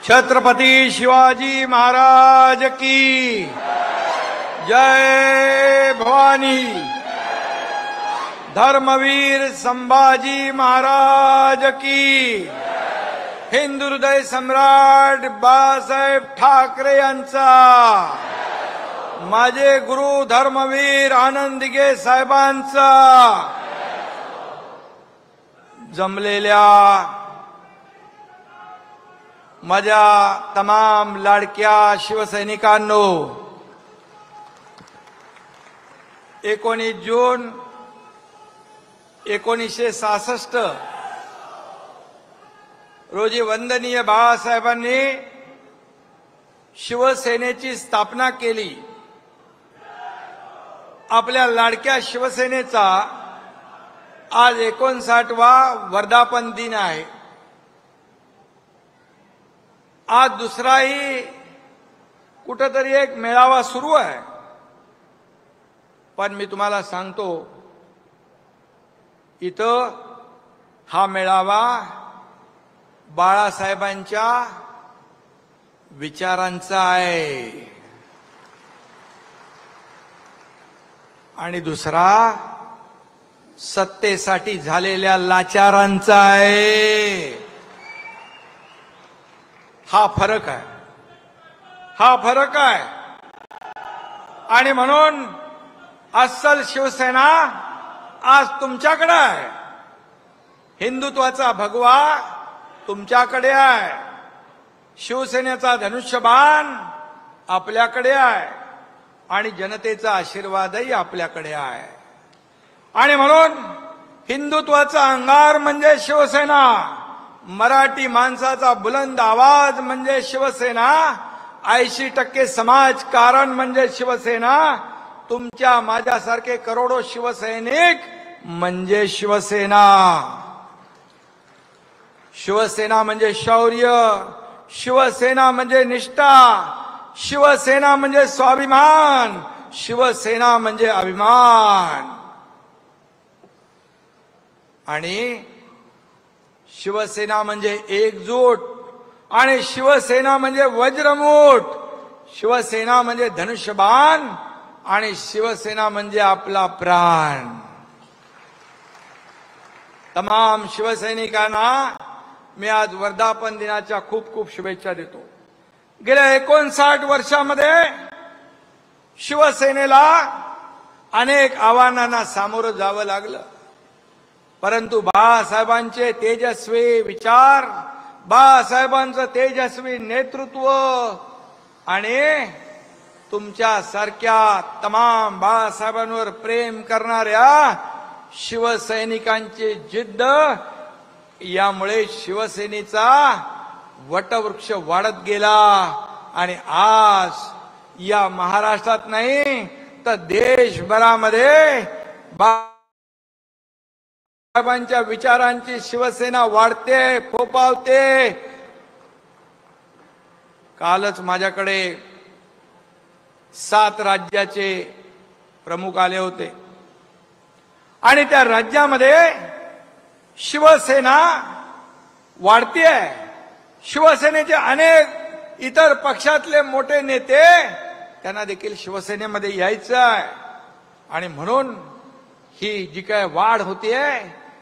छत्रपती शिवाजी महाराज की जय भवानी। धर्मवीर संभाजी महाराज की। हिंदू हृदय सम्राट बाळासाहेब ठाकरे यांचा। माझे गुरु धर्मवीर आनंद दिघे साहेबांचा। जमलेल्या माझ्या तमाम लाडक्या शिवसैनिकांनो, 19 जून 1966 रोजी वंदनीय बाळासाहेबांनी शिवसेनेची स्थापना केली। आपल्या लाडक्या शिवसेनेचा आज 59वा वर्धापन दिन आहे। आज दुसराही कुठेतरी एक मेळावा सुरू आहे, पण मी तुम्हाला सांगतो, इथं हा मेळावा बाळासाहेबांच्या विचारांचा आहे आणि दुसरा सत्तेसाठी झालेल्या लाचारांचा आहे। हा फरक आहे, हा फरक आहे। आणि म्हणून अस्सल शिवसेना आज तुमच्याकडे आहे। हिंदुत्वाचा भगवा तुमच्याकडे आहे। शिवसेनेचा धनुष्यबाण आपल्याकडे आहे आणि जनतेचा आशीर्वादही आपल्याकडे आहे। आणि म्हणून हिंदुत्वाचा अंगार म्हणजे शिवसेना, मराठी माणसाचा बुलंद आवाज म्हणजे शिवसेना, 80% समाजकारण म्हणजे शिवसेना, तुमच्या माझ्यासारखे करोडो शिवसैनिक म्हणजे शिवसेना। शिवसेना म्हणजे शौर्य, शिवसेना म्हणजे निष्ठा, शिवसेना म्हणजे स्वाभिमान, शिवसेना म्हणजे अभिमान। आणि शिवसेना म्हणजे एकजूट, आणि शिवसेना म्हणजे वज्रमूठ, शिवसेना म्हणजे धनुष्यबाण, आणि शिवसेना म्हणजे आपला प्राण। तमाम शिवसैनिकांना मी आज वर्धापन दिनाच्या खूप खूप शुभेच्छा देतो। गेल्या 59 वर्षामध्ये शिवसेनेला अनेक आव्हानांना सामोरं जावं लागलं, परंतु बाळासाहेबांचे तेजस्वी विचार, बाळासाहेबांचं तेजस्वी नेतृत्व आणि तुमच्यासारख्या तमाम बाळासाहेबांवर प्रेम करणाऱ्या शिवसैनिकांची जिद्द, यामुळे शिवसेनेचा वटवृक्ष वाढत गेला आणि आज या महाराष्ट्रात नाही तर देशभरामध्ये बाळासाहेबांच्या विचारांची शिवसेना वाढते, फोफावते। कालच माझ्याकडे 7 राज्याचे प्रमुख आले होते आणि त्या राज्यामध्ये शिवसेना वाढतीये। शिवसेनेचे अनेक इतर पक्षातले मोठे नेते, त्यांना देखील शिवसेनेमध्ये यायचं आहे। आणि म्हणून ही जी काय वाढ होतीये,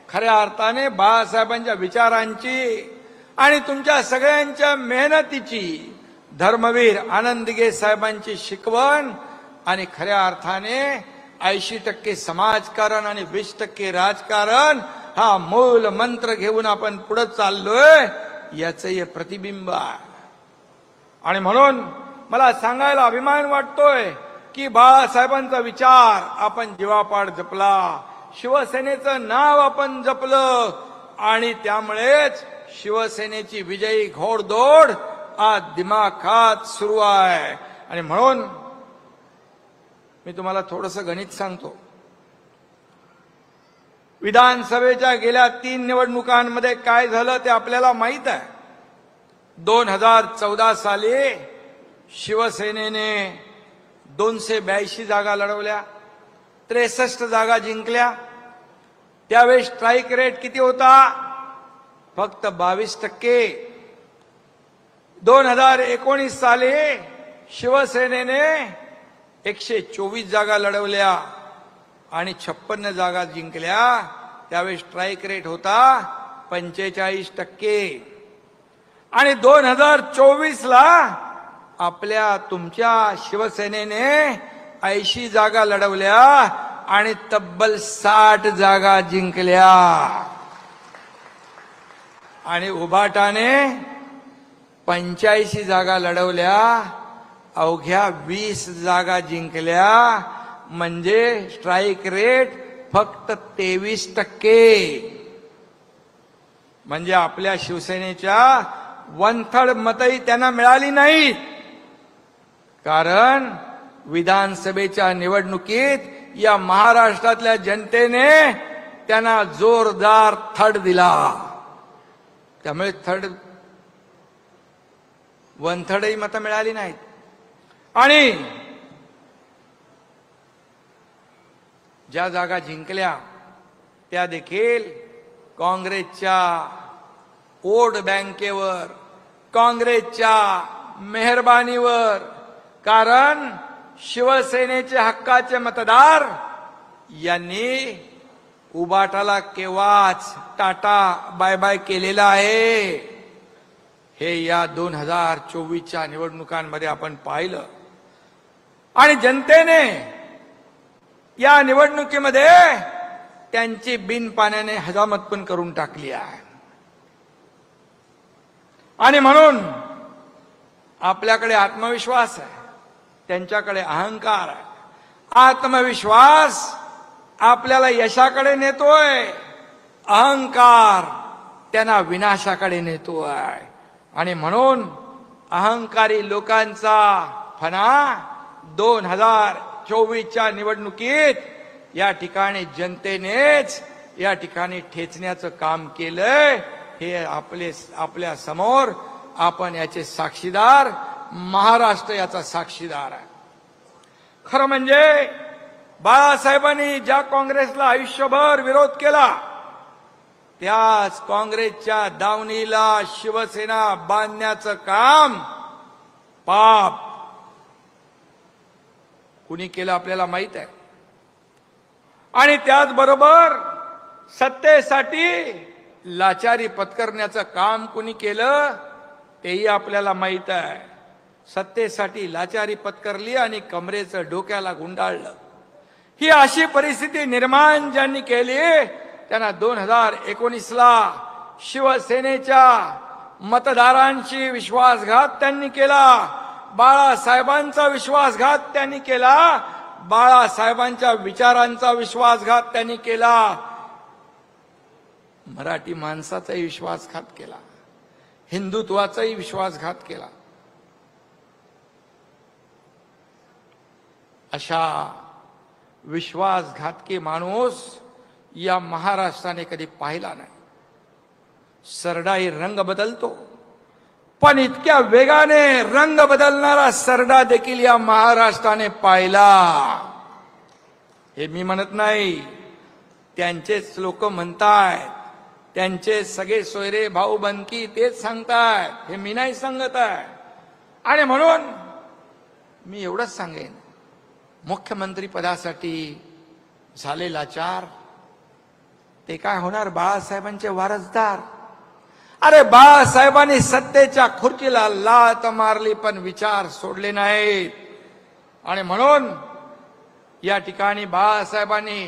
खऱ्या अर्थाने बाळासाहेबांच्या विचारांची आणि तुमच्या सगळ्यांच्या मेहनतीची, धर्मवीर आनंद दिघे साहेबांची शिकवण आणि खऱ्या अर्थाने 80% समाजकारण आणि 20% राजकारण, हा मूल मंत्र घेऊन आपण पुढे चाललोय, याचं हे प्रतिबिंब आहे। आणि म्हणून मला सांगायला अभिमान वाटतोय की बाळासाहेबांचा विचार आपण जीवापाड जपला, शिवसेनेचं नाव आपण जपलं, आणि त्यामुळेच शिवसेनेची विजयी घोडदौड आज दिमाखात सुरू आहे। आणि म्हणून मी तुम्हाला थोडंसं गणित सांगतो। विधानसभेच्या गेल्या 3 निवडणुकांमध्ये काय झालं ते आपल्याला माहित आहे। 2014 साली शिवसेनेने 282 जागा लढवल्या, 63 जागा जिंकल्या। त्यावेळेस स्ट्राईक रेट किती होता? फक्त 22%। 2019 साली शिवसेनेने 124 जागा लढवल्या आणि 56 जागा जिंकल्या. त्यावेळी स्ट्राईक रेट होता 45%. आणि 2024 ला आपल्या तुमच्या शिवसेनेने 80 जागा लढवल्या आणि तब्बल 60 जागा जिंकल्या. आणि उभाटाने 85 जागा लढवल्या, अवघ्या 20 जागा जिंकल्या. म्हणजे स्ट्राईक रेट फक्त 23%. म्हणजे आपल्या शिवसेनेच्या 1/3 मतही त्यांना मिळाली नाहीत. कारण विधानसभेच्या निवडणुकीत या महाराष्ट्रातल्या जनतेने त्यांना जोरदार थड दिला. त्यामुळे 1/3 मतं मिळाली नाहीत. आणि ज्या जागा जिंकल्या त्या देखील काँग्रेसच्या वोट बँकेवर, काँग्रेसच्या मेहरबानीवर. कारण शिवसेनेचे हक्काचे मतदार यांनी उबाटाला केव्हाच टाटा बाय बाय केलेला आहे. हे या 2024च्या निवडणुकांमध्ये आपण पाहिलं. आणि जनतेने या निवडणुकीमध्ये त्यांची बिनपाण्याने हजामत पण करून टाकली आहे. आणि म्हणून आपल्याकडे आत्मविश्वास आहे, त्यांच्याकडे अहंकार आहे. आत्मविश्वास आपल्याला यशाकडे नेतोय, अहंकार त्यांना विनाशाकडे नेतोय. आणि म्हणून अहंकारी लोकांचा फणा 2024च्या निवडणुकीत या ठिकाणी जनतेनेच या ठिकाणी ठेचण्याचं काम केलंय. हे आपल्या समोर आपण याचे साक्षीदार, महाराष्ट्र याचा साक्षीदार आहे. खरं म्हणजे बाळासाहेबांनी ज्या काँग्रेसला आयुष्यभर विरोध केला, त्याच काँग्रेसच्या दावणीला शिवसेना बांधण्याचं काम पाप कुणी केलं आपल्याला माहित आहे. आणि त्याचबरोबर सत्तेसाठी लाचारी पत्करण्याचं काम कुणी केलं तेही आपल्याला माहित आहे. सत्तेसाठी लाचारी पत्करली आणि कमरेचं डोक्याला गुंडाळलं. ही अशी परिस्थिती निर्माण ज्यांनी केली त्यांना 2019ला शिवसेनेच्या मतदारांशी विश्वासघात त्यांनी केला. बाळासाहेबांचा विश्वासघात त्यांनी केला. बाळासाहेबांच्या विचारांचा विश्वासघात त्यांनी केला. मराठी माणसाचाही विश्वासघात केला, हिंदुत्वाचाही विश्वासघात केला. अशा विश्वासघातकी माणूस या महाराष्ट्राने कधी पाहिला नाही. सरडाही रंग बदलतो, पण इतक्या वेगाने रंग बदलणारा सरडा देखील या महाराष्ट्राने पाहिला. हे मी म्हणत नाही, त्यांचेच लोक म्हणतायत, त्यांचे सगळे सोयरे भाऊ बनकी तेच सांगतायत. हे मी नाही सांगत आहे. आणि म्हणून मी एवढंच सांगेन, मुख्यमंत्री पदासाठी झाले लाचार ते काय होणार? बाळासाहेबांचे वारसदार. अरे बाळासाहेबांनी सत्तेच्या खुर्चीला लात मारली पण विचार सोडले नाहीत. आणि म्हणून या ठिकाणी बाळासाहेबांनी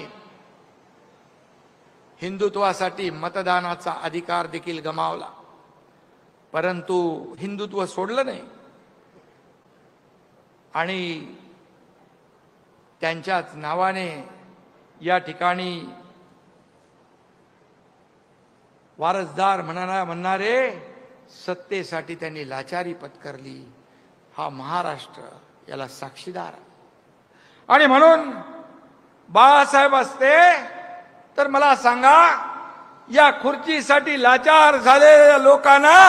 हिंदुत्वासाठी मतदानाचा अधिकार देखील गमावला, परंतु हिंदुत्व सोडलं नाही. आणि त्यांच्याच नावाने या ठिकाणी वारसदार म्हणणारे सत्तेसाठी त्यांनी लाचारी पत्करली. हा महाराष्ट्र याला साक्षीदार. आणि म्हणून बाळासाहेब असते तर मला सांगा, या खुर्चीसाठी लाचार झालेल्या लोकांना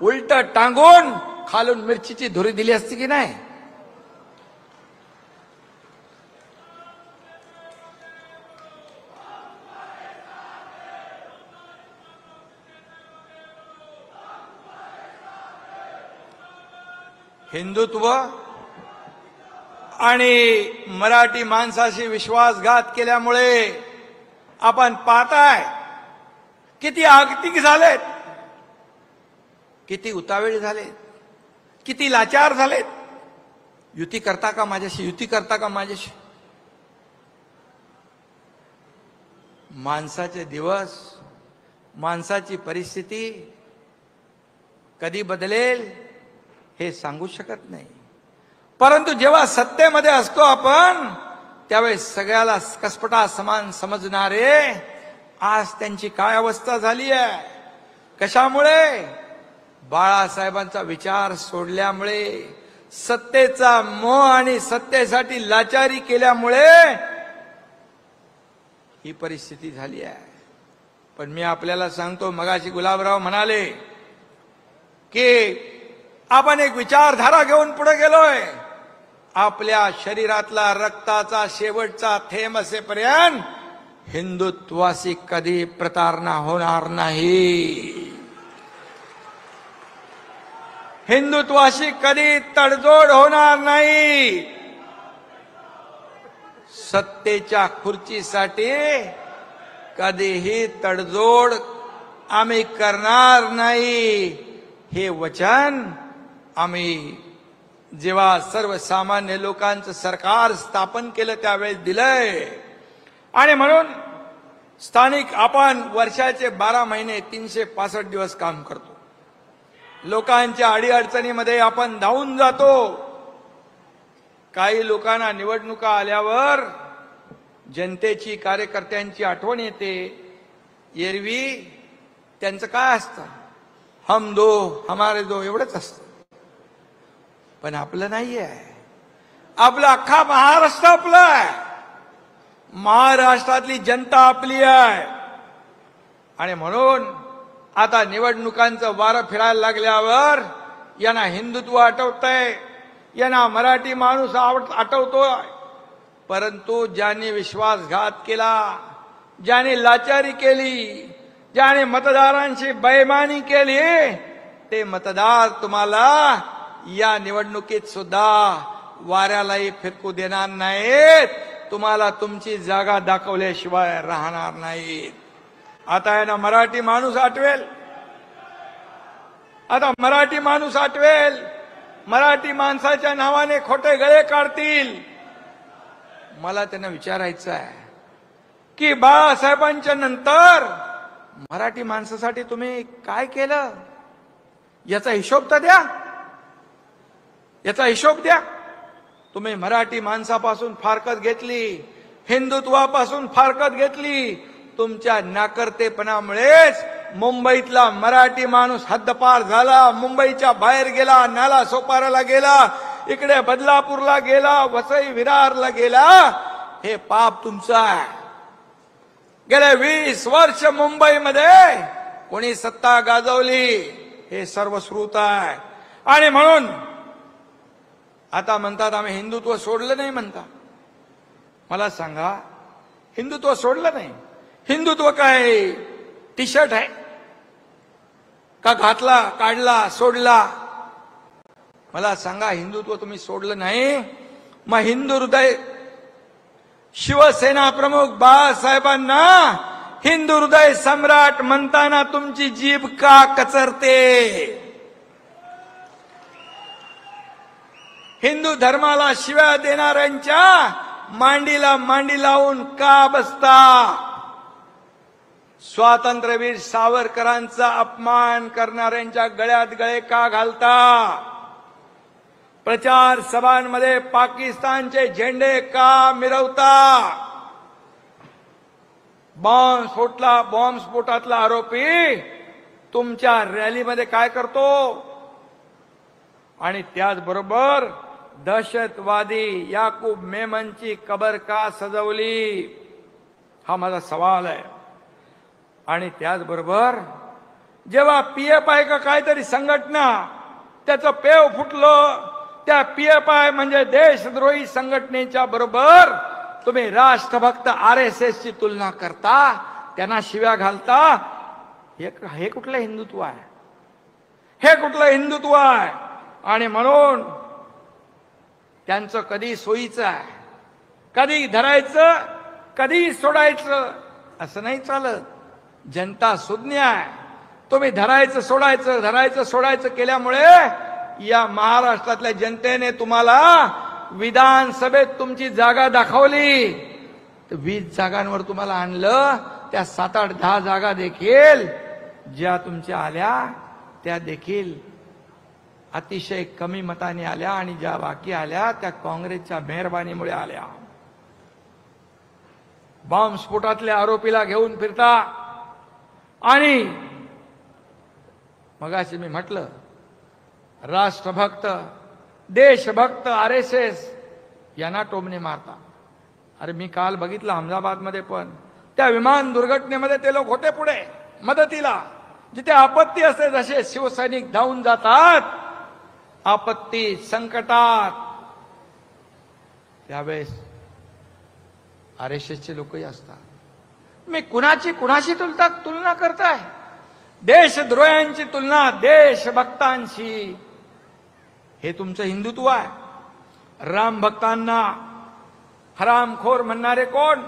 उलट टांगून खालून मिरचीची धुरी दिली असती की नाही? हिंदुत्व आणि मराठी माणसाशी विश्वासघात केल्यामुळे आपण पाहताय किती आगतिक झालेत, किती उतावेळ झालेत, किती लाचार झालेत. युती करता का माझ्याशी, युती करता का माझ्याशी. माणसाचे दिवस, माणसाची परिस्थिती कधी बदलेल हे सांगू शकत नाही. परंतु जेव्हा सत्तेमध्ये असतो आपण त्यावेळेस सगळ्याला कसपटा समान समजणारे आज त्यांची काय अवस्था झाली आहे. कशामुळे? बाळासाहेबांचा विचार सोडल्यामुळे, सत्तेचा मोह आणि सत्तेसाठी लाचारी केल्यामुळे ही परिस्थिती झाली आहे. पण मी आपल्याला सांगतो, मगाशी गुलाबराव म्हणाले की आपण एक विचारधारा घेऊन पुढे गेलोय. आपल्या शरीरातला रक्ताचा शेवटचा थेंब असेपर्यंत हिंदुत्वाशी कधी प्रतारणा होणार नाही. हिंदुत्वाशी कधी तडजोड होणार नाही. सत्तेच्या खुर्चीसाठी कधीही तडजोड आम्ही करणार नाही. हे वचन आम्ही जेव्हा सर्वसामान्य लोकांचं सरकार स्थापन केलं त्यावेळेस दिलंय. आणि म्हणून स्थानिक आपण वर्षाचे 12 महिने 365 दिवस काम करतो. लोकांच्या अडीअडचणीमध्ये आपण धावून जातो. काही लोकांना निवडणुका आल्यावर जनतेची, कार्यकर्त्यांची आठवण येते. एरवी त्यांचं काय असतं, हम दो हमारे दो एवढंच असतं. पण आपलं नाही आहे. आपलं अख्खा महाराष्ट्र आपला आहे. महाराष्ट्रातली जनता आपली आहे. आणि म्हणून आता निवडणुकांचं वारं फिरायला लागल्यावर यांना हिंदुत्व आठवतंय, यांना मराठी माणूस आठवतोय. परंतु ज्यांनी विश्वासघात केला, ज्याने लाचारी केली, ज्याने मतदारांची बेईमानी केली, ते मतदार तुम्हाला या निवडणुकीत सुद्धा वाऱ्यालाही फिरकू देणार नाहीत. तुम्हाला तुमची जागा दाखवल्याशिवाय राहणार नाहीत. आता आहे ना मराठी माणूस आठवेल. आता मराठी माणूस आठवेल. मराठी माणसाच्या नावाने खोटे गळे काढतील. मला त्यांना विचारायचं आहे की बाळासाहेबांच्या नंतर मराठी माणसासाठी तुम्ही काय केलं, याचा हिशोब तर द्या. याचा हिशोब द्या. तुम्ही मराठी माणसापासून फारकत घेतली, हिंदुत्वापासून फारकत घेतली. तुमच्या नाकर्तेपणामुळेच मुंबईतला मराठी माणूस हद्दपार झाला. मुंबईच्या बाहेर गेला, नाला सोपाराला गेला, इकडे बदलापूरला गेला, वसई विरारला गेला. हे पाप तुमचं आहे. गेले 20 वर्ष मुंबईमध्ये कोणी सत्ता गाजवली हे सर्वश्रुत आहे. आणि म्हणून आता म्हणतात आम्ही हिंदुत्व सोडलं नाही म्हणता. मला सांगा, हिंदुत्व सोडलं नाही. हिंदुत्व काय टी शर्ट आहे का? घातला, काढला, सोडला. मला सांगा, हिंदुत्व तुम्ही सोडलं नाही. मग हिंदू हृदय शिवसेना प्रमुख बाळासाहेबांना हिंदू हृदय सम्राट म्हणताना तुमची जीभ का कचरते? हिंदू धर्माला शिव्या देणाऱ्यांच्या मांडीला मांडी लावून का बसता? स्वातंत्र्यवीर सावरकरांचा अपमान करणाऱ्यांच्या गळ्यात गळे का घालता? प्रचार सभांमध्ये पाकिस्तानचे झेंडे का मिरवता? बॉम्बस्फोटातला आरोपी तुमच्या रॅलीमध्ये काय करतो? आणि त्याचबरोबर दहशतवादी याकूब मेमनची कबर का सजवली? हा माझा सवाल आहे. आणि त्याचबरोबर जेव्हा पीएफआय का काहीतरी संघटना त्याचं पेव फुटलं, त्या पीएफआय म्हणजे देशद्रोही संघटनेच्या बरोबर तुम्ही राष्ट्रभक्त आरएसएसची तुलना करता, त्यांना शिव्या घालता. हे कुठलं हिंदुत्व आहे? हे कुठलं हिंदुत्व आहे? आणि म्हणून त्यांचं कधी सोयीचं आहे, कधी धरायचं कधी सोडायचं असं नाही चालत. जनता सुज्ञ आहे. तुम्ही धरायचं सोडायचं केल्यामुळे या महाराष्ट्रातल्या जनतेने तुम्हाला विधानसभेत तुमची जागा दाखवली. तर 20 जागांवर तुम्हाला आणलं. त्या 7, 8, 10 जागा देखील ज्या तुमच्या आल्या त्या देखील अतिशय कमी मताने आल्या आणि ज्या बाकी आल्या त्या काँग्रेसच्या मेहरबानीमुळे आल्या. बॉम्बस्फोटातल्या आरोपीला घेऊन फिरता आणि मगाशी मी म्हटलं राष्ट्रभक्त देशभक्त RSS यांना टोमणे मारता. अरे मी काल बघितलं अहमदाबादमध्ये पण त्या विमान दुर्घटनेमध्ये ते लोक होते पुढे मदतीला. जिथे आपत्ती असते जसे शिवसैनिक धावून जातात आपत्ती संकटात, त्यावेळेस RSSचे लोकही असतात. मी कुणाशी तुलना करताय? देशद्रोह्यांची तुलना देशभक्तांशी. हे तुमचं हिंदुत्व आहे. राम भक्तांना हरामखोर म्हणणारे कोण?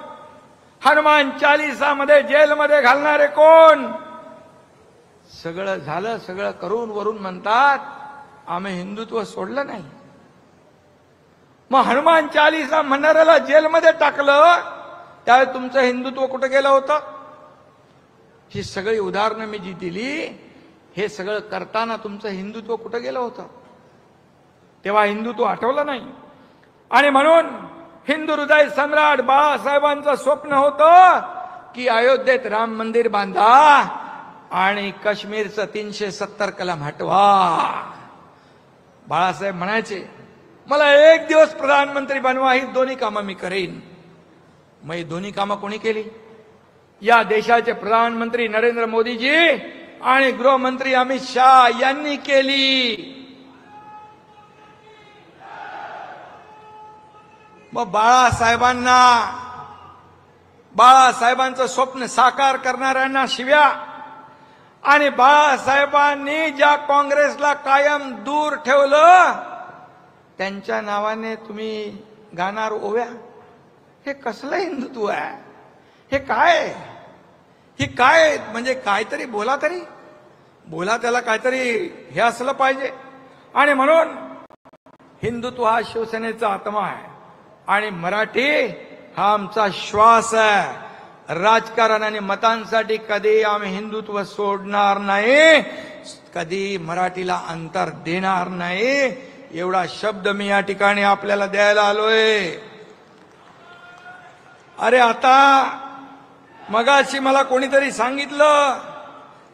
हनुमान चालीसामध्ये जेलमध्ये घालणारे कोण? सगळं झालं, सगळं करून वरून म्हणतात आम्ही हिंदुत्व सोडलं नाही. मग हनुमान चालीसा म्हणणाऱ्याला जेलमध्ये टाकलं त्यावेळी तुमचं हिंदुत्व कुठं गेलं होतं? ही सगळी उदाहरणं मी जी दिली हे सगळं करताना तुमचं हिंदुत्व कुठं गेलं होतं? तेव्हा हिंदुत्व आठवलं नाही. आणि म्हणून हिंदू हृदय सम्राट बाळासाहेबांचं स्वप्न होतं की अयोध्येत राम मंदिर बांधा आणि काश्मीरचं 370 कलम हटवा. बाळासाहेब म्हणायचे मला एक दिवस प्रधानमंत्री बनवा, ही दोन्ही कामं मी करेन. मग ही दोन्ही कामं कोणी केली? या देशाचे प्रधानमंत्री नरेंद्र मोदीजी आणि गृहमंत्री अमित शहा यांनी केली. मग बाळासाहेबांचं स्वप्न साकार करणाऱ्यांना शिव्या आणि बाळासाहेबांनी ज्या काँग्रेसला कायम दूर ठेवलं त्यांच्या नावाने तुम्ही गाणार ओव्या. हे कसलं हिंदुत्व आहे? हे काय? हे काय? म्हणजे काहीतरी बोला, त्याला काहीतरी हे असलं पाहिजे. आणि म्हणून हिंदुत्व हा शिवसेनेचा आत्मा आहे आणि मराठी हा आमचा श्वास आहे. राजकारण आणि मतांसाठी कधी आम्ही हिंदुत्व सोडणार नाही, कधी मराठीला अंतर देणार नाही. एवढा शब्द मी या ठिकाणी आपल्याला द्यायला आलोय. अरे आता मगाशी मला कोणीतरी सांगितलं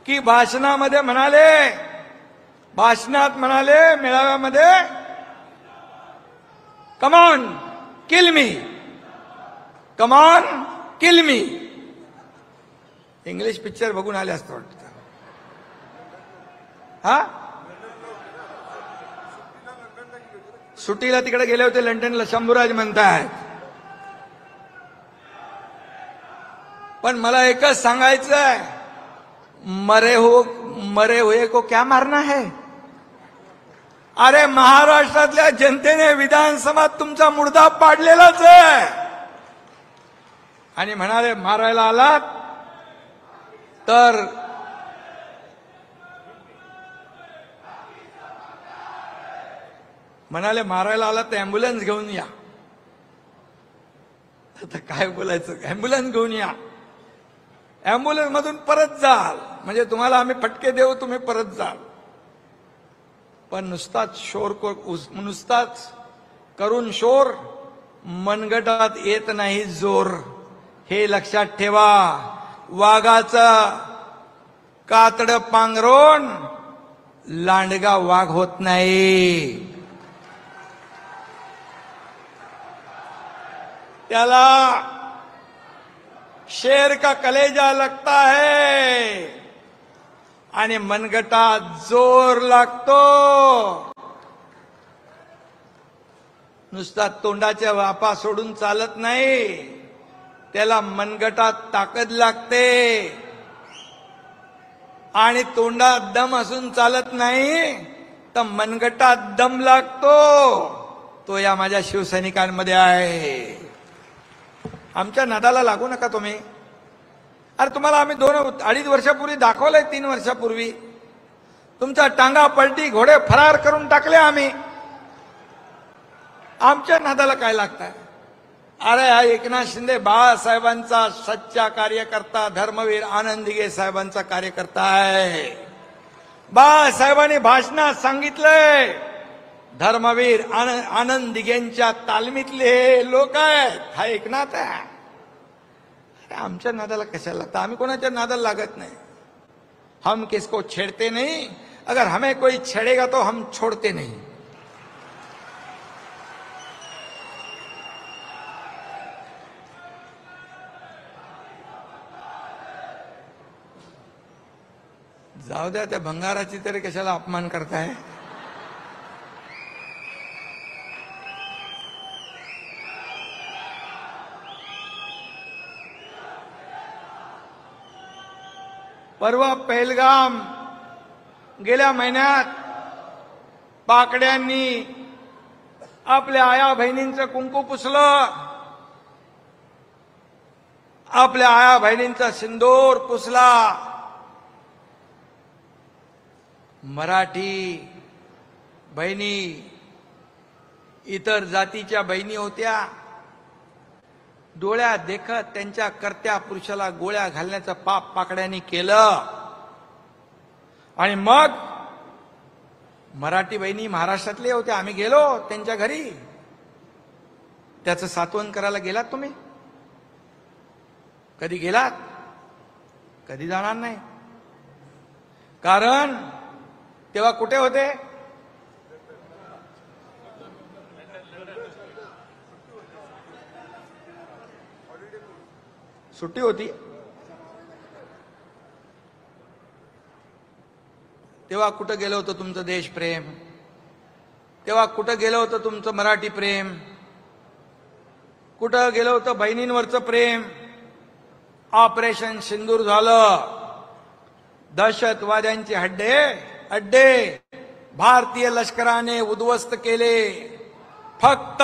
की भाषणात म्हणाले मेळाव्यामध्ये कमॉन किल मी. इंग्लिश पिक्चर बघून आले असतं वाटतं. हा सुट्टीला तिकडे गेले होते लंडनला, शंभूराज म्हणतायत. पण मला एकच सांगायचंय, मरे हुए को क्या मारना है? अरे महाराष्ट्रातल्या जनतेने विधानसभेत तुमचा मुर्दा पाडलेलाच आहे. आणि म्हणाले मारायला आलात तर अँब्युलन्स घेऊन या. आता काय बोलायचं? अँब्युलन्स घेऊन या, अँब्युलन्स मधून परत जाल म्हणजे तुम्हाला आम्ही फटके देऊ, तुम्ही परत जाल. पण नुसताच करून शोर मनगटात येत नाही जोर. हे लक्षात ठेवा. वाघाचं कातड पांघरून लांडगा वाघ होत नाही. त्याला शेर का कलेजा लगता है आणि मनगटात जोर लागतो. नुसता तोंडाच्या वापा सोडून चालत नाही, त्याला मनगटात ताकद लागते. आणि तोंडात दम असून चालत नाही, तर मनगटात दम लागतो. तो या माझ्या शिवसैनिकांमध्ये आहे. आमच्या नादाला लागू नका तुम्ही. अरे तुम्हाला आम्ही 2-2.5 वर्षापूर्वी दाखवलंय, 3 वर्षापूर्वी तुमच्या टांगा पलटी, घोडे फरार करून टाकले आम्ही. आमच्या नादाला काय लागताय? अरे हा एकनाथ शिंदे बाळासाहेबांचा सच्चा कार्यकर्ता, धर्मवीर आनंद दिघे साहेबांचा कार्यकर्ता आहे. बाळासाहेबांनी भाषणात सांगितलंय, धर्मवीर आनंद दिघेंच्या तालमीतले लोक आहेत. हा एकनाथ आहे. आमच्या नादाला कशाला लागतं? आम्ही कोणाच्या नादाला लागत नाही. हम किसको छेड़ते नहीं, अगर हमें कोई छेड़ेगा तो हम छोड़ते नहीं. जाऊ द्या, त्या भंगाराची तरी कशाला अपमान करताय? परवा पहलगाम, गेल्या महिन्यात पाकड्यांनी आपल्या आया बहिणींचं कुंकू पुसलं, आपल्या आया बहिणींचा सिंदूर पुसला. मराठी बहिणी, इतर जातीच्या बहिणी होत्या, डोळ्यात देखत त्यांच्या कर्त्या पुरुषाला गोळ्या घालण्याचं पाप पाकड्यांनी केलं. आणि मग मराठी बहिणी महाराष्ट्रातले होते, आम्ही गेलो त्यांच्या घरी. त्याचं सांत्वन करायला गेलात तुम्ही? कधी गेलात? कधी जाणार नाही. कारण तेव्हा कुठे होते? सुट्टी होती. तेव्हा कुठं गेलं होतं तुमचं देशप्रेम? तेव्हा कुठं गेलं होतं तुमचं मराठी प्रेम? कुठं गेलं होतं बहिणींवरचं प्रेम? ऑपरेशन सिंदूर झालं, दहशतवाद्यांचे अड्डे भारतीय लष्कराने उद्ध्वस्त केले. फक्त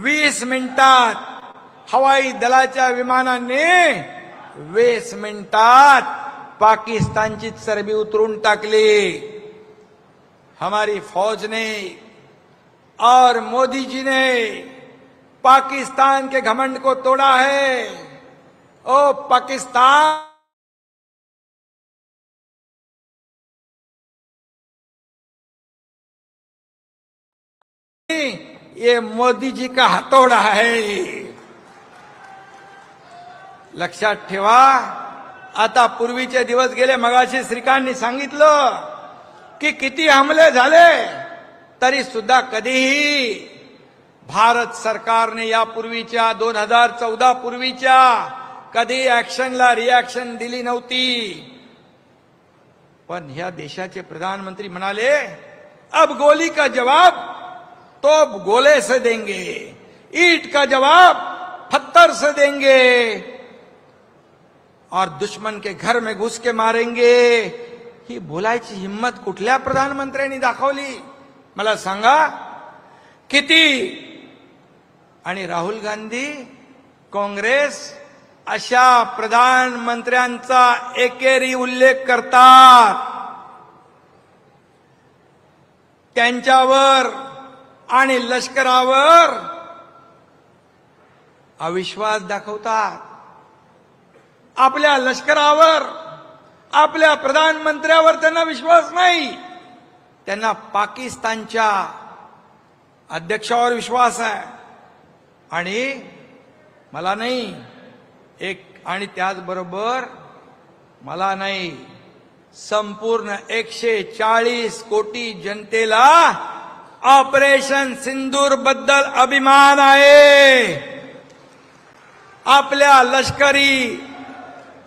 20 मिनिटात हवाई दलाच्या विमानाने 20 मिनिटात पाकिस्तानची चरबी उतरून टाकली. हमारी फौज ने और मोदी जी ने पाकिस्तान के घमंड को तोड़ा है. ओ पाकिस्तान, ये मोदी जी का हथौड़ा है. लक्षात ठेवा. आता पूर्वीचे दिवस गेले. मगाशी श्रीकांतनी सांगितलं की किती हमले झाले तरी सुद्धा कधीही भारत सरकारने यापूर्वीच्या 2014 पूर्वीच्या कधी ऍक्शनला रिॲक्शन दिली नव्हती. पण ह्या देशाचे प्रधानमंत्री म्हणाले, अब गोली का जवाब तो गोले से देंगे, ईंट का जवाब पत्थर से देंगे और दुश्मन के घर में घुस के मारेंगे. ही बोलायची हिम्मत कुठल्या प्रधानमंत्र्यांनी दाखवली मला सांगा? किती? आणि राहुल गांधी, काँग्रेस अशा प्रधानमंत्र्यांचा एकेरी उल्लेख करतात, त्यांच्यावर आणि लष्करावर अविश्वास दाखवतात. आपल्या लष्करावर, आपल्या प्रधानमंत्र्यावर त्यांना विश्वास नाही. त्यांना पाकिस्तानच्या अध्यक्षावर विश्वास आहे. आणि मला नाही आणि त्याचबरोबर मला नाही, संपूर्ण 140 कोटी जनतेला ऑपरेशन सिंदूर बद्दल अभिमान आहे. आपल्या लष्करी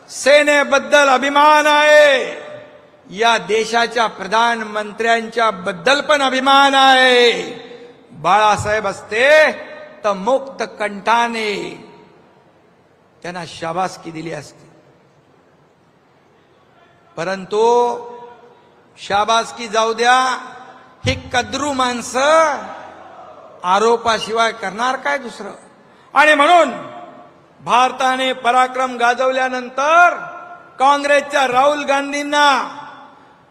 सेनेबद्दल अभिमान आहे. या देशाच्या प्रधानमंत्र्यांच्या बद्दल पण अभिमान आहे. बाळासाहेब असते तर मुक्त कंठाने त्यांना शाबासकी दिली असती. परंतु शाबासकी जाऊ द्या, ही कद्रू माणसं आरोपाशिवाय करणार काय दुसरं? आणि म्हणून भारताने पराक्रम गाजवल्यानंतर काँग्रेसच्या राहुल गांधींना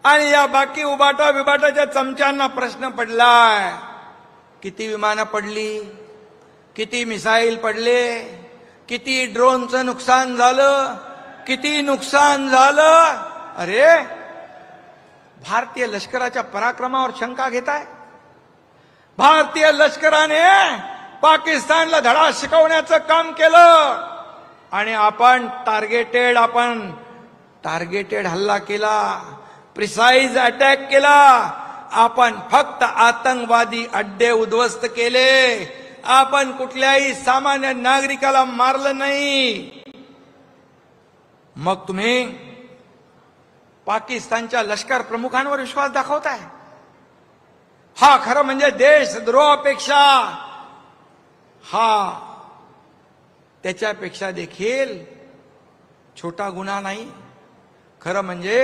आणि या बाकी उबाटा बिबाटाच्या चमच्यांना प्रश्न पडलाय, किती विमानं पडली, किती मिसाईल पडले, किती ड्रोनचं नुकसान झालं, किती नुकसान झालं. अरे भारतीय लष्कराच्या पराक्रमावर शंका घेताय? भारतीय लष्कराने पाकिस्तानला धडा शिकवण्याचं काम केलं आणि आपण टार्गेटेड हल्ला केला, प्रिसाइज अटॅक केला. आपण फक्त आतंकवादी अड्डे उद्ध्वस्त केले, आपण कुठल्याही सामान्य नागरिकाला मारलं नाही. मग तुम्ही पाकिस्तानच्या लष्कर प्रमुखांवर विश्वास दाखवताय? हा खरं म्हणजे देशद्रोहापेक्षा हा त्याच्यापेक्षा देखील छोटा गुन्हा नाही. खरं म्हणजे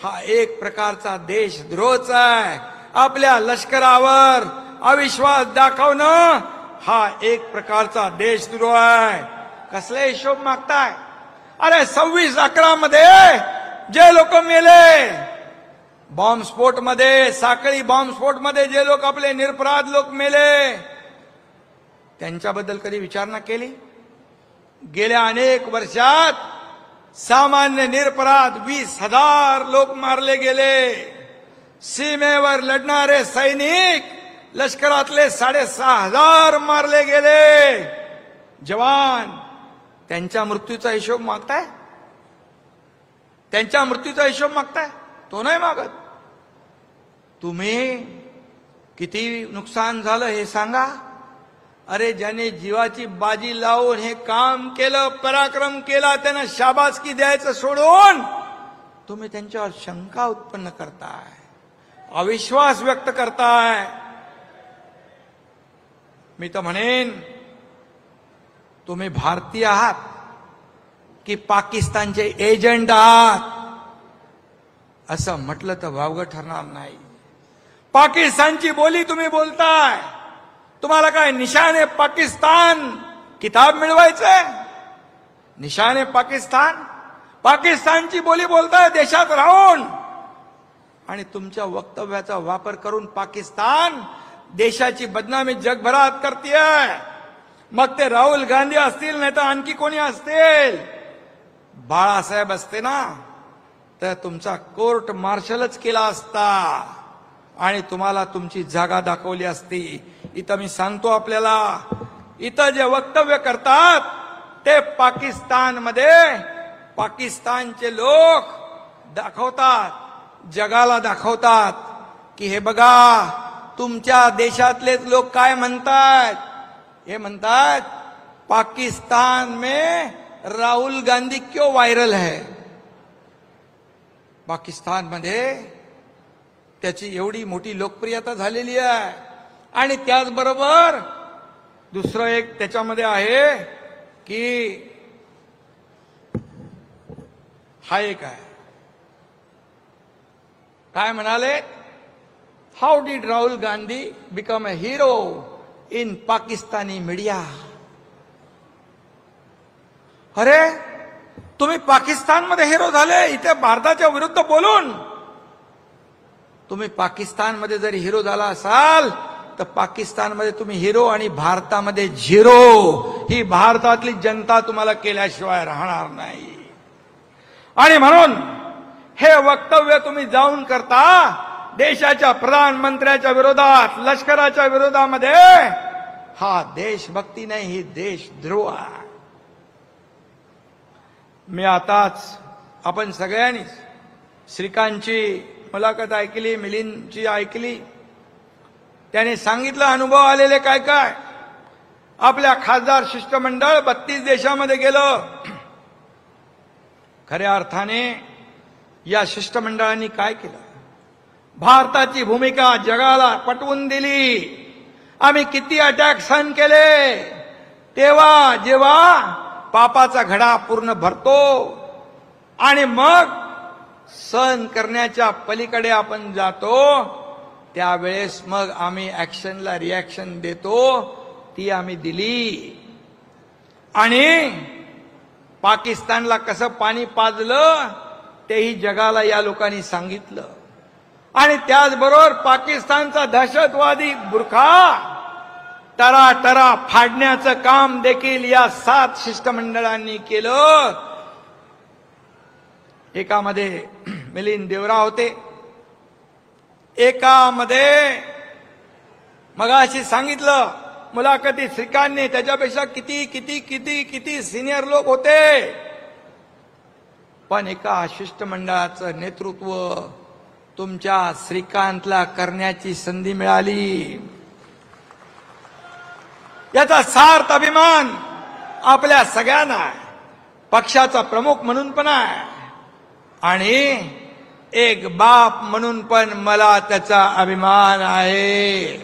हा एक प्रकारचा देशद्रोहच आहे. आपल्या लष्करावर अविश्वास दाखवणं हा एक प्रकारचा देशद्रोह आहे. कसले हिशोब मागताय? अरे 26/11 मध्ये जे लोक मेले बॉम्बस्फोटमध्ये, साखळी बॉम्बस्फोटमध्ये जे लोक आपले निरपराध लोक मेले, त्यांच्याबद्दल कधी विचारणा केली? गेल्या अनेक वर्षात सामान्य निरपराध 20,000 लोक मारले गेले. सीमेवर लढणारे सैनिक लष्करातले 6,500 मारले गेले. जवान त्यांच्या मृत्यूचा हिशोब मागताय? त्यांच्या मृत्यूचा हिशोब मागताय? तो नाही मागत. तुम्ही किती नुकसान झालं हे सांगा. अरे ज्याने जीवाची बाजी लावून हे काम केलं, पराक्रम केला, त्यांना शाबासकी द्यायचं सोडून तुम्ही त्यांच्यावर शंका उत्पन्न करताय, अविश्वास व्यक्त करताय. मी तर म्हणेन तुम्ही भारतीय आहात की पाकिस्तानचे एजंट आहात असं म्हटलं तर वावगं ठरणार नाही. पाकिस्तानची बोली तुम्ही बोलताय. तुम्हाला काय निशाने पाकिस्तान किताब मिळवायचंय? निशाने पाकिस्तान, पाकिस्तानची बोली बोलताय देशात राहून, आणि तुमच्या वक्तव्याचा वापर करून पाकिस्तान देशाची बदनामी जगभरात करतेय. मग ते राहुल गांधी असतील नाही तर आणखी कोणी असतील. बाळासाहेब असते ना तर तुमचा कोर्ट मार्शलच केला असता आणि तुम्हाला तुमची जागा दाखवली असती. इथं मी सांगतो आपल्याला, इथं जे वक्तव्य करतात ते पाकिस्तानमध्ये पाकिस्तानचे लोक दाखवतात, जगाला दाखवतात की हे बघा तुमच्या देशातलेच लोक काय म्हणतात. हे म्हणतात पाकिस्तान में राहुल गांधी क्यों वायरल है. पाकिस्तानमध्ये त्याची एवढी मोठी लोकप्रियता झालेली आहे. आणि त्याचबरोबर दुसरं एक त्याच्यामध्ये आहे की हा एक आहे, काय म्हणाले, how did Rahul Gandhi become a hero in Pakistani media. अरे तुम्ही पाकिस्तानमध्ये हिरो झाले, इथे भारताच्या विरुद्ध बोलून. तुम्ही पाकिस्तानमध्ये जरी हिरो झाला असाल तर पाकिस्तानमध्ये तुम्ही हिरो आणि भारतामध्ये झिरो. ही भारतातली जनता तुम्हाला केल्याशिवाय राहणार नाही. आणि म्हणून हे वक्तव्य तुम्ही जाऊन करता देशाच्या प्रधानमंत्र्याच्या विरोधात, लष्कराच्या विरोधामध्ये. हा देशभक्ती नाही, ही देशद्रोह आहे. मी आताच आपण सगळ्यांनीच श्रीकांतची मुलाखत ऐकली, मिलिंदची ऐकली. त्याने सांगितलं अनुभव आलेले काय काय. आपल्या खासदार शिष्टमंडळ 32 देशामध्ये गेलं. खऱ्या अर्थाने या शिष्टमंडळांनी काय केलं, भारताची भूमिका जगाला पटवून दिली. आम्ही किती अटॅक सहन केले. तेव्हा जेव्हा पापाचा घडा पूर्ण भरतो आणि मग सहन करण्याच्या पलीकडे आपण जातो, त्यावेळेस मग आम्ही ऍक्शनला रिॲक्शन देतो, ती आम्ही दिली. आणि पाकिस्तानला कसं पाणी पाजलं तेही जगाला या लोकांनी सांगितलं. आणि त्याचबरोबर पाकिस्तानचा दहशतवादी बुरखा तरातरा फाडण्याचं काम देखील या 7 शिष्टमंडळांनी केलं. एकामध्ये मिलिंद देवरा होते, एकामध्ये मगाशी सांगितलं मुलाखती श्रीकांतने, त्याच्यापेक्षा किती किती किती किती सिनियर लोक होते. पण एका शिष्टमंडळाचं नेतृत्व तुमच्या श्रीकांतला करण्याची संधी मिळाली. याचा सार्थ अभिमान आपल्या सगळ्यांना आहे, पक्षाचा प्रमुख म्हणून पण आहे आणि एक बाप म्हणून पण मला त्याचा अभिमान आहे.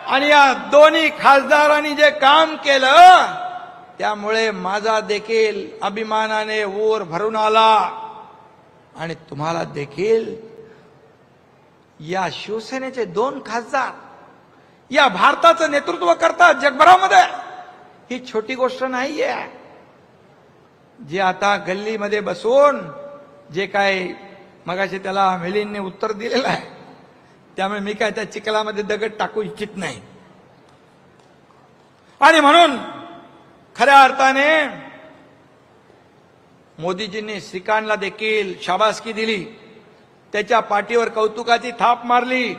आणि या दोन्ही खासदारांनी जे काम केलं त्यामुळे माझा देखील अभिमानाने ओर भरून आला. आणि तुम्हाला देखील या शिवसेनेचे 2 खासदार या भारताचं नेतृत्व करतात जगभरामध्ये, ही छोटी गोष्ट नाहीये. जे आता गल्लीमध्ये बसून जे काय मगाशी त्याला मिलिंदने उत्तर दिलेलं आहे, त्यामुळे मी काय त्या चिखलामध्ये दगड टाकू इच्छित नाही. आणि म्हणून खऱ्या अर्थाने मोदीजींनी श्रीकांतला देखील शाबासकी दिली, त्याच्या पाठीवर कौतुकाची थाप मारली.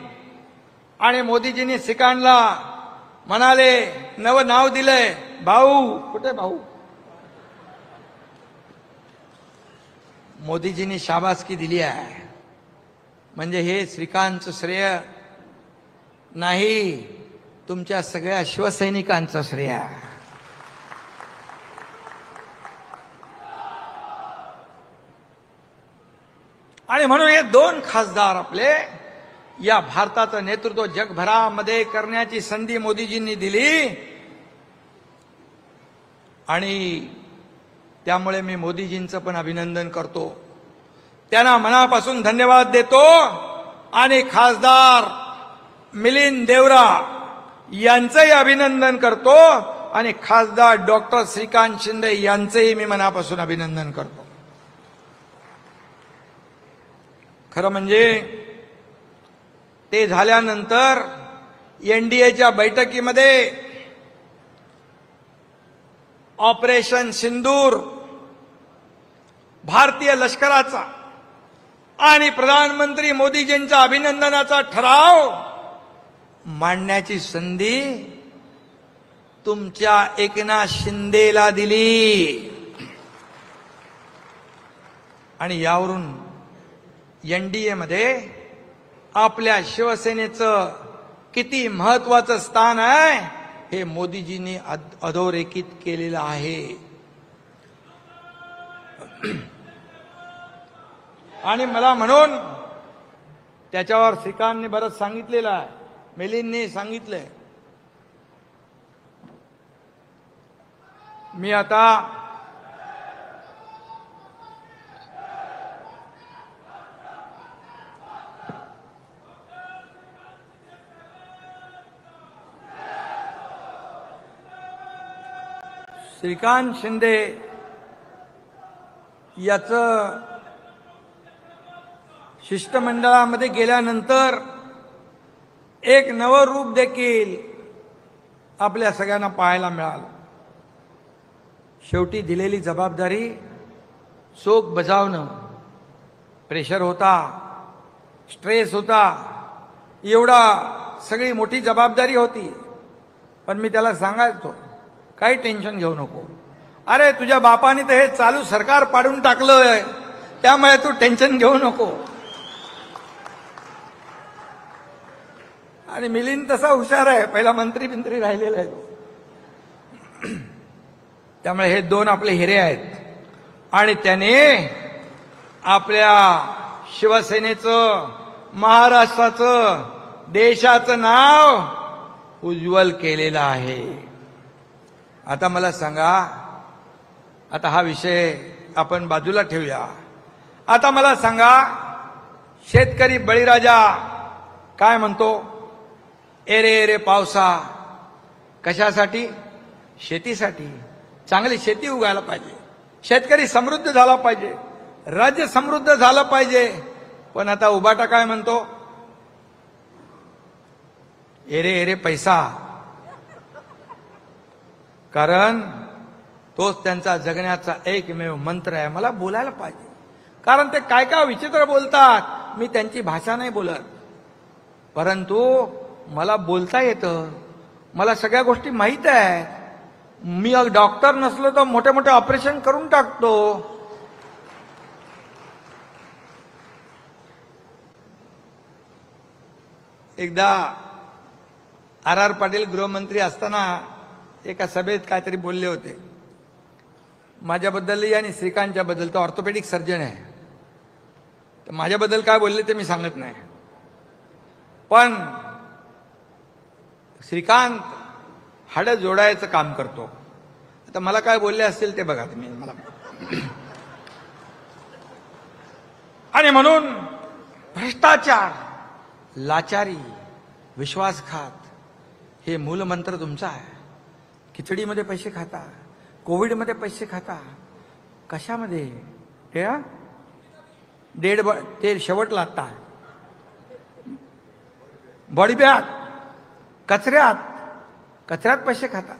आणि मोदीजींनी श्रीकांतला म्हणाले, नवं नाव दिलंय भाऊ. कुठे भाऊ? मोदीजींनी शाबासकी दिली आहे. म्हणजे हे श्रीकांतचं श्रेय नाही, तुमच्या सगळ्या शिवसैनिकांचं श्रेय आहे. आणि म्हणून हे 2 खासदार आपले या भारताचं नेतृत्व जगभरामध्ये करण्याची संधी मोदीजींनी दिली. आणि त्यामुळे मी मोदीजींचं पण अभिनंदन करतो, त्यांना मनापासून धन्यवाद देतो. आणि खासदार मिलिंद देवरा यांचंही अभिनंदन करतो आणि खासदार डॉक्टर श्रीकांत शिंदे यांचंही मी मनापासून अभिनंदन करतो. खरं म्हणजे ते झाल्यानंतर एनडीएच्या बैठकीमध्ये ऑपरेशन सिंदूर, भारतीय लष्कराचा आणि प्रधानमंत्री मोदीजींच्या अभिनंदनाचा ठराव मांडण्याची संधी तुमच्या एकनाथ शिंदेला दिली. आणि यावरून एनडीए मध्ये आपल्या शिवसेनेचं किती महत्वाचं स्थान आहे हे मोदीजींनी अधोरेखित केलेलं आहे. आणि मला म्हणून त्याच्यावर श्रीकांतने बरंच सांगितलेलं आहे, मिलिंदने सांगितलंय. मी आता श्रीकांत शिंदे याचं शिष्टमंडळामध्ये गेल्यानंतर एक नवं रूप देखील आपल्या सगळ्यांना पाहायला मिळालं. शेवटी दिलेली जबाबदारी चोख बजावणं, प्रेशर होता, स्ट्रेस होता, एवढा सगळी मोठी जबाबदारी होती. पण मी त्याला सांगायचो, काही टेन्शन घेऊ नको. अरे तुझ्या बापाने तर हे चालू सरकार पाडून टाकलंय, त्यामुळे तू टेन्शन घेऊ नको. आणि मिलिंद तसा हुशार आहे, पहिला मंत्री राहिलेला आहे. त्यामुळे हे 2 आपले हिरे आहेत. आणि त्याने आपल्या शिवसेनेचं, महाराष्ट्राचं, देशाचं नाव उज्ज्वल केलेलं आहे. आता मला सांगा, आता हा विषय आपण बाजूला ठेवूया. आता मला सांगा, शेतकरी बळीराजा काय म्हणतो? एरे एरे पावसा. कशासाठी? शेतीसाठी. चांगली शेती उगायला पाहिजे, शेतकरी समृद्ध झाला पाहिजे, राज्य समृद्ध झालं पाहिजे. पण आता उबाटा काय म्हणतो? एरे एरे पैसा. कारण तोच त्यांचा जगण्याचा एकमेव मंत्र आहे. मला बोलायला पाहिजे, कारण ते काय काय विचित्र बोलतात. मी त्यांची भाषा नाही बोलत, परंतु मला बोलता येतं, मला सगळ्या गोष्टी माहीत आहेत. मी डॉक्टर नसलो तर मोठे मोठे ऑपरेशन करून टाकतो. एकदा आर पाटील गृहमंत्री असताना एका सभेत काहीतरी बोलले होते माझ्याबद्दल आणि श्रीकांतच्या बद्दल. तो ऑर्थोपेडिक सर्जन आहे, तर माझ्याबद्दल काय बोलले ते मी सांगत नाही. पण श्रीकांत हाडं जोडायचं काम करतो. आता मला काय बोलले असतील ते बघा तुम्ही मला. आणि म्हणून भ्रष्टाचार, लाचारी, विश्वासघात हे मूलमंत्र तुमचा आहे. खिचडीमध्ये पैसे खाता, कोविडमध्ये पैसे खाता, कशामध्ये? ते शेवटला आता बॉडी बॅग, कचऱ्यात पैसे खाता,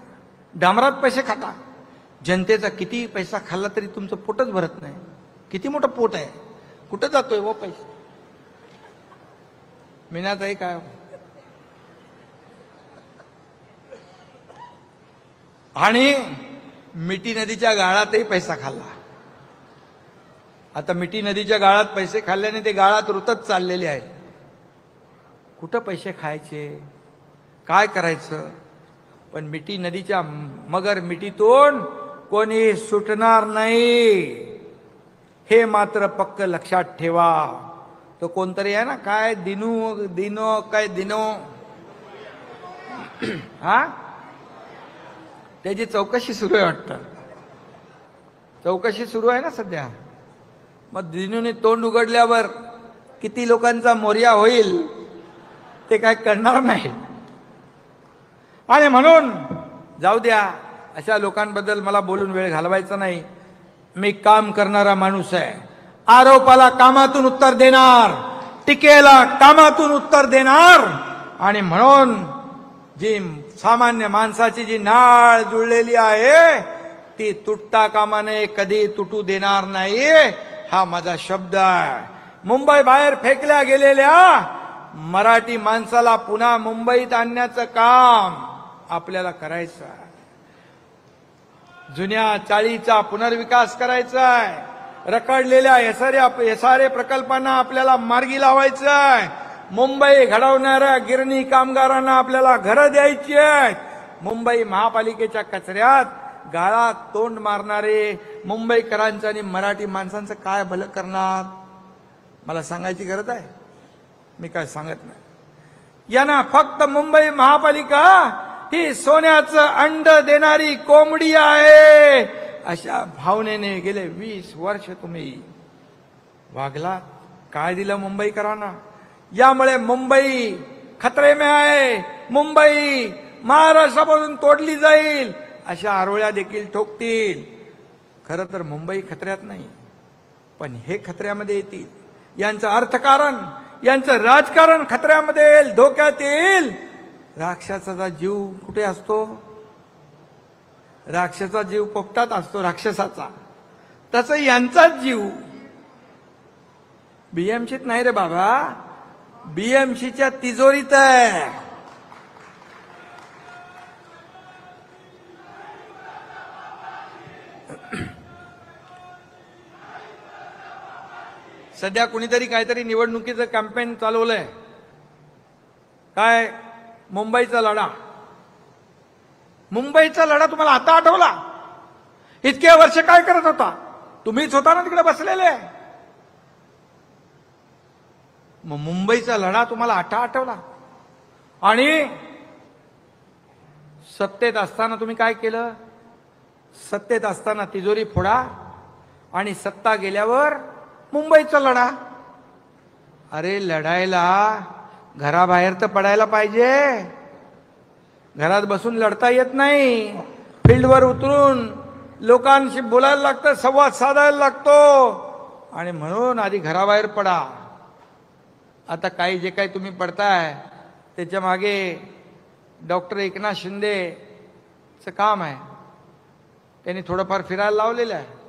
डांबरात पैसे खाता. जनतेचा किती पैसा खाल्ला तरी तुमचं पोटच भरत नाही. किती मोठं पोट आहे, कुठं जातोय वो पैसे? मीनाताई काय? आणि मिठी नदीच्या गाळातही पैसा खाल्ला. आता मिठी नदीच्या गाळात पैसे खाल्ल्याने ते गाळात रुतत चाललेले आहे. कुठं पैसे खायचे, काय करायचं? पण मिठी नदीच्या मगर मिठीतून कोणी सुटणार नाही, हे मात्र पक्क लक्षात ठेवा. तो कोणतरी आहे ना, काय दिनो काय दिनो, हा, त्याची चौकशी सुरू आहे वाटतं. चौकशी सुरू आहे ना सध्या. मग दिनूने तोंड उघडल्यावर किती लोकांचा मोर्या होईल ते काय करणार नाही. आणि म्हणून जाऊ द्या, अशा लोकांबद्दल मला बोलून वेळ घालवायचा नाही. मी काम करणारा माणूस आहे. आरोपाला कामातून उत्तर देणार, टीकेला कामातून उत्तर देणार. आणि म्हणून जी सामान्य माणसाची जी नाळ जुळलेली आहे ती तुटता कामा नये, कधी तुटू देणार नाही, हा माझा शब्द आहे. मुंबई बाहेर फेकल्या गेलेल्या मराठी माणसाला पुन्हा मुंबईत आणण्याचं काम आपल्याला करायचं आहे. जुन्या चाळीचा पुनर्विकास करायचा आहे. रखडलेल्या एसआरए प्रकल्पांना आपल्याला मार्गी लावायचं आहे. मुंबई घडवणाऱ्या गिरणी कामगारांना आपल्याला घरं द्यायची आहेत. मुंबई महापालिकेच्या कचऱ्यात गाळात तोंड मारणारे मुंबईकरांचं आणि मराठी माणसांचं काय भलं करणार? मला सांगायची गरज आहे? मी काय सांगत नाही. यांना फक्त मुंबई महापालिका ही सोन्याचं अंड देणारी कोंबडी आहे, अशा भावनेने गेले 20 वर्ष तुम्ही वागलात. काय दिलं मुंबईकरांना? यामुळे मुंबई खतरे में आहे. मुंबई महाराष्ट्रापासून तोडली जाईल अशा आरोळ्या देखील ठोकतील. खरं तर मुंबई खतऱ्यात नाही, पण हे खतऱ्यामध्ये येतील. यांचं अर्थकारण, यांचं राजकारण खतऱ्यामध्ये येईल, धोक्यात येईल. राक्षसाचा जीव कुठे असतो? राक्षसाचा जीव पोपटात असतो, राक्षसाचा. तसं यांचाच जीव बीएमसीत नाही रे बाबा, बीएमसीच्या तिजोरीत आहे. सध्या कुणीतरी काहीतरी निवडणुकीचं कॅम्पेन चालवलंय. काय? मुंबईचा लढा. मुंबईचा लढा तुम्हाला आता आठवला? इतके वर्ष काय करत होता? तुम्हीच होता ना तिकडे बसलेले. मग मुंबईचा लढा तुम्हाला आता आठवला? आणि सत्तेत असताना तुम्ही काय केलं? सत्तेत असताना तिजोरी फोडा आणि सत्ता गेल्यावर मुंबईचा लढा. अरे लढायला घराबाहेर तर पडायला पाहिजे. घरात बसून लढता येत नाही. फील्डवर उतरून लोकांशी बोलायला लागतं, संवाद साधायला लागतो. आणि म्हणून आधी घराबाहेर पडा. आता काही जे काही तुम्ही पडताय त्याच्या मागे डॉक्टर एकनाथ शिंदेचं काम आहे. त्यांनी थोडंफार फिरायला लावलेलं आहे.